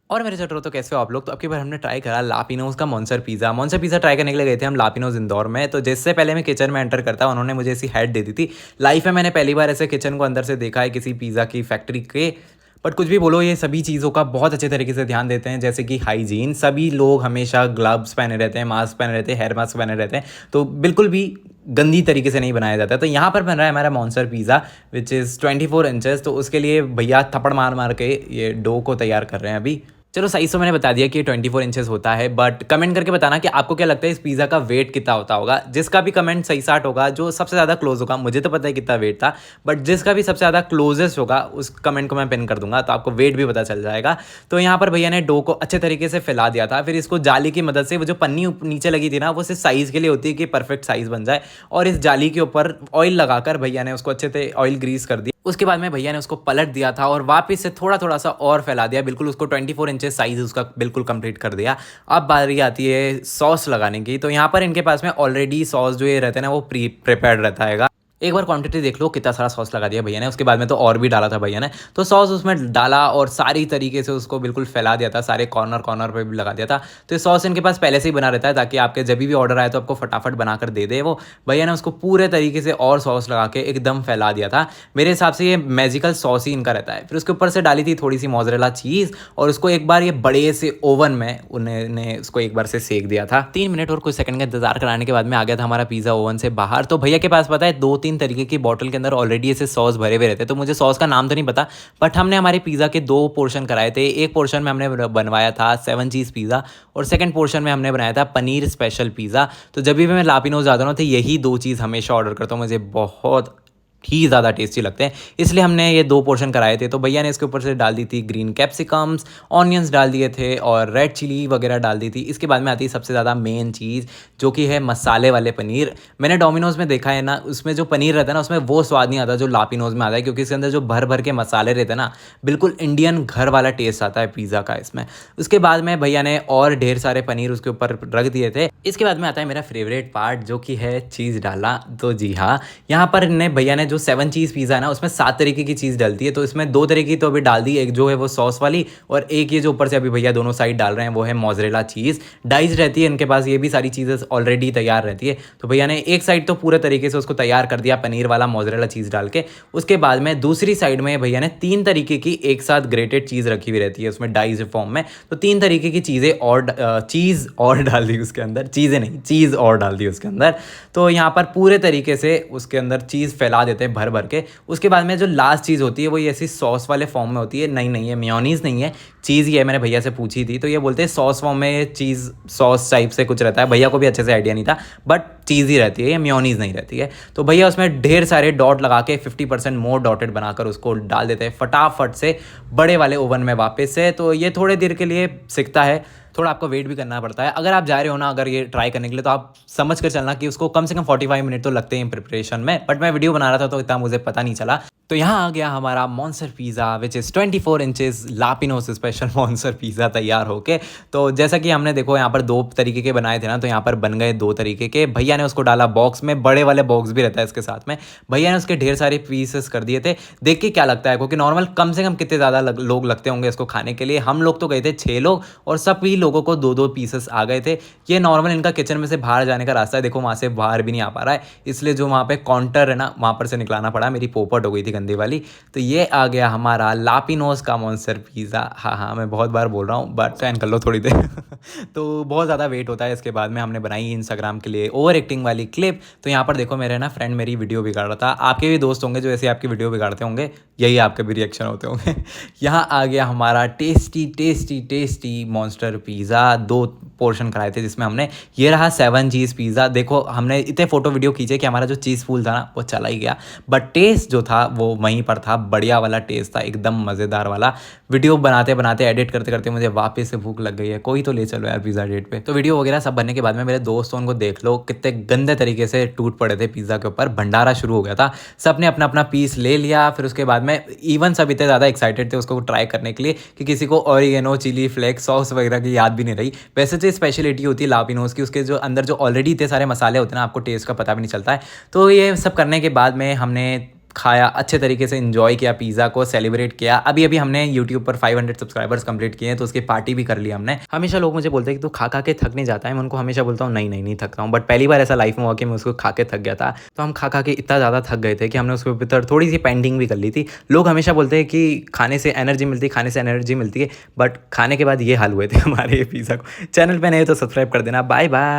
और मेरे चटों तो कैसे हो आप लोग। तो अब की बार हमने ट्राई करा लापिनोज का मॉन्स्टर पिज़्ज़ा ट्राई करने के लिए गए थे हम लापिनोज इंदौर में। तो जिससे पहले मैं किचन में एंटर करता उन्होंने मुझे ऐसी हेड दे दी थी। लाइफ में मैंने पहली बार ऐसे किचन को अंदर से देखा है किसी पिज़्ज़ा की फैक्ट्री के। बट कुछ भी बोलो, ये सभी चीज़ों का बहुत अच्छे तरीके से ध्यान देते हैं, जैसे कि हाइजीन। सभी लोग हमेशा ग्लव्स पहने रहते हैं, मास्क पहने रहते हैं, हेयर मास्क पहने रहते हैं, तो बिल्कुल भी गंदी तरीके से नहीं बनाया जाता है। तो यहाँ पर बन रहा है हमारा monster pizza which is 24 inches. तो उसके लिए भैया थप्पड़ मार मार के ये डो को तैयार कर रहे हैं अभी। चलो साइज तो मैंने बता दिया कि 24 इंचेस होता है, बट कमेंट करके बताना कि आपको क्या लगता है इस पिज़्ज़ा का वेट कितना होता होगा। जिसका भी कमेंट सही साट होगा, जो सबसे ज़्यादा क्लोज होगा, मुझे तो पता है कितना वेट था, बट जिसका भी सबसे ज़्यादा क्लोजेस्ट होगा उस कमेंट को मैं पिन कर दूंगा, तो आपको वेट भी पता चल जाएगा। तो यहाँ पर भैया ने डो को अच्छे तरीके से फैला दिया था। फिर इसको जाली की मदद से, वो जो पन्नी नीचे लगी थी ना, वो सिर्फ साइज़ के लिए होती है कि परफेक्ट साइज़ बन जाए। और इस जाली के ऊपर ऑयल लगाकर भैया ने उसको अच्छे से ऑयल ग्रीस कर दिया। उसके बाद में भैया ने उसको पलट दिया था और वापस से थोड़ा थोड़ा सा और फैला दिया, बिल्कुल उसको 24 इंचेस साइज उसका बिल्कुल कंप्लीट कर दिया। अब बारी आती है सॉस लगाने की। तो यहाँ पर इनके पास में ऑलरेडी सॉस जो ये रहता है ना, वो प्रिपेयर्ड रहता है। एक बार क्वांटिटी देख लो कितना सारा सॉस लगा दिया भैया ने। उसके बाद में तो और भी डाला था भैया ने। तो सॉस उसमें डाला और सारी तरीके से उसको बिल्कुल फैला दिया था, सारे कॉर्नर कॉर्नर पे भी लगा दिया था। तो ये सॉस इनके पास पहले से ही बना रहता है, ताकि आपके जब भी ऑर्डर आए तो आपको फटाफट बनाकर दे दे वो। भैया ने उसको पूरे तरीके से और सॉस लगा के एकदम फैला दिया था। मेरे हिसाब से ये मैजिकल सॉस ही इनका रहता है। फिर उसके ऊपर से डाली थी थोड़ी सी मोज़रेला चीज़, और उसको एक बार ये बड़े से ओवन में उन्होंने उसको एक बार से सेक दिया था। 3 मिनट और कुछ सेकंड का इंतजार कराने के बाद में आ गया था हमारा पिज़्ज़ा ओवन से बाहर। तो भैया के पास पता है 2-3 तरीके की बॉटल के अंदर ऑलरेडी ऐसे सॉस भरे हुए रहते हैं। तो मुझे सॉस का नाम तो नहीं पता, बट हमने हमारे पिज़्ज़ा के 2 पोर्शन कराए थे। एक पोर्शन में हमने बनवाया था 7 चीज़ पिज़्ज़ा, और सेकंड पोर्शन में हमने बनाया था पनीर स्पेशल पिज़्ज़ा। तो जब भी मैं लापिनोज जाता हूँ तो यही 2 चीज़ हमेशा ऑर्डर करता हूँ, मुझे बहुत ही ज़्यादा टेस्टी लगते हैं, इसलिए हमने ये 2 पोर्शन कराए थे। तो भैया ने इसके ऊपर से डाल दी थी ग्रीन कैप्सिकम्स, ऑनियंस डाल दिए थे और रेड चिली वगैरह डाल दी थी। इसके बाद में आती है सबसे ज़्यादा मेन चीज़, जो कि है मसाले वाले पनीर। मैंने डोमिनोज़ में देखा है ना, उसमें जो पनीर रहता है ना, उसमें वो स्वाद नहीं आता जो लापिनोज़ में आता है, क्योंकि इसके अंदर जो भर भर के मसाले रहते हैं ना, बिल्कुल इंडियन घर वाला टेस्ट आता है पिज़्ज़ा का इसमें। उसके बाद में भैया ने और ढेर सारे पनीर उसके ऊपर रख दिए थे। इसके बाद में आता है मेरा फेवरेट पार्ट, जो कि है चीज़ डालना। तो जी हाँ, यहाँ पर भैया ने जो 7 चीज़ पिज़्ज़ा है ना, उसमें 7 तरीके की चीज़ डलती है। तो इसमें 2 तरीके की तो अभी डाल दी, एक जो है वो सॉस वाली, और एक ये जो ऊपर से अभी भैया दोनों साइड डाल रहे हैं वो है मोज़रेला चीज़। डाइज रहती है इनके पास, ये भी सारी चीज़ें ऑलरेडी तैयार रहती है। तो भैया ने एक साइड तो पूरे तरीके से उसको तैयार कर दिया पनीर वाला मोज़रेला चीज़ डाल के। उसके बाद में दूसरी साइड में भैया ने 3 तरीके की एक साथ ग्रेटेड चीज़ रखी हुई रहती है उसमें डाइज फॉर्म में। तो 3 तरीके की चीज़ें और चीज़ और डाल दी उसके अंदर, चीज़ें नहीं, चीज़ और डाल दी उसके अंदर। तो यहाँ पर पूरे तरीके से उसके अंदर चीज़ फैला देते हैं भर भर के। उसके बाद में जो लास्ट चीज़ होती है वो ये ऐसी सॉस वाले फॉर्म में होती है। नहीं है, मेयोनीज़ नहीं है, चीज़ ही है। मैंने भैया से पूछी थी तो ये बोलते हैं सॉस फॉर्म में चीज़ सॉस टाइप से कुछ रहता है। भैया को भी अच्छे से आइडिया नहीं था, बट चीज़ ही रहती है, ये मेयोनीज़ नहीं रहती है। तो भैया उसमें ढेर सारे डॉट लगा के 50% मोर डॉटेड बनाकर उसको डाल देते हैं फटाफट से बड़े वाले ओवन में वापस से। तो ये थोड़े देर के लिए सिकता है, थोड़ा आपको वेट भी करना पड़ता है। अगर आप जा रहे हो ना अगर ये ट्राई करने के लिए, तो आप समझ कर चलना कि उसको कम से कम 45 मिनट तो लगते हैं प्रिपरेशन में। बट मैं वीडियो बना रहा था तो इतना मुझे पता नहीं चला। तो यहाँ आ गया हमारा monster pizza which is 24 inches La Pino'z special monster pizza तैयार होके। तो जैसा कि हमने देखो यहाँ पर 2 तरीके के बनाए थे ना, तो यहाँ पर बन गए 2 तरीके के। भैया ने उसको डाला बॉक्स में, बड़े वाले बॉक्स भी रहता है इसके साथ में। भैया ने उसके ढेर सारे पीसेस कर दिए थे। देख के क्या लगता है, क्योंकि नॉर्मल कम से कम कितने ज़्यादा लोग लगते होंगे इसको खाने के लिए। हम लोग तो गए थे 6 लोग, और सभी लोगों को 2-2 पीसेस आ गए थे। ये नॉर्मल इनका किचन में से बाहर जाने का रास्ता है, देखो वहाँ से बाहर भी नहीं आ पा रहा है, इसलिए जो वहाँ पे काउंटर है ना, वहाँ पर से निकलाना पड़ा। मेरी पोपट हो गई थी गंदी वाली। तो ये आ गया हमारा लापिनोज का मॉन्स्टर पिज़्ज़ा। हाँ, मैं बहुत बार बोल रहा हूँ, बट सहन कर लो थोड़ी देर। तो बहुत ज़्यादा वेट होता है। इसके बाद में हमने बनाई इंस्टाग्राम के लिए ओवर एक्टिंग वाली क्लिप। तो यहाँ पर देखो मेरे ना फ्रेंड मेरी वीडियो बिगाड़ रहा था। आपके भी दोस्त होंगे जो ऐसे आपकी वीडियो बिगाड़ते होंगे, यही आपके भी रिएक्शन होते होंगे। यहाँ आ गया हमारा tasty tasty tasty monster pizza. 2 portion कराए थे जिसमें हमने, ये रहा 7 चीज़ पिज़्ज़ा। देखो हमने इतने फोटो वीडियो खींचे कि हमारा जो चीज़ फूल था ना वो चला ही गया, बट टेस्ट जो था वो वहीं पर था। बढ़िया वाला टेस्ट था, एकदम मज़ेदार वाला। वीडियो बनाते बनाते एडिट करते करते मुझे वापस से भूख लग गई है। कोई तो ले चलो यार पिज़्ज़ा डेट पे। तो वीडियो वगैरह सब बनने के बाद में मेरे दोस्तों को देख लो कितने गंदे तरीके से टूट पड़े थे पिज़्ज़ा के ऊपर। भंडारा शुरू हो गया था, सब ने अपना अपना पीस ले लिया। फिर उसके बाद में इवन सब इतने ज़्यादा एक्साइटेड थे उसको ट्राई करने के लिए कि किसी को ऑरिगेनो, चिली फ्लेक्स, सॉस वगैरह की याद भी नहीं रही। वैसे तो स्पेशलिटी होती है लापिनोज की, उसके जो अंदर जो ऑलरेडी इतने सारे मसाले होते हैं ना, आपको टेस्ट का पता भी नहीं चलता है। तो ये सब करने के बाद में हमने खाया, अच्छे तरीके से एंजॉय किया पिज़्ज़ा को, सेलिब्रेट किया। अभी अभी हमने यूट्यूब पर 500 सब्सक्राइबर्स कंप्लीट किए हैं, तो उसकी पार्टी भी कर ली हमने। हमेशा लोग मुझे बोलते हैं कि तू खा खा के थक नहीं जाता है, मैं उनको हमेशा बोलता हूँ नहीं नहीं नहीं थकता हूँ, बट पहली बार ऐसा लाइफ में हुआ कि मैं उसको खा के थक गया था। तो हम खा खा के इतना ज़्यादा थक गए थे कि हमने उसके ऊपर थोड़ी सी पेंटिंग भी कर ली थी। लोग हमेशा बोलते हैं कि खाने से एनर्जी मिलती है, खाने से एनर्जी मिलती है, बट खाने के बाद ये हाल हुए थे हमारे पिज़्ज़ा को। चैनल पे नए हो तो सब्सक्राइब कर देना। Bye bye.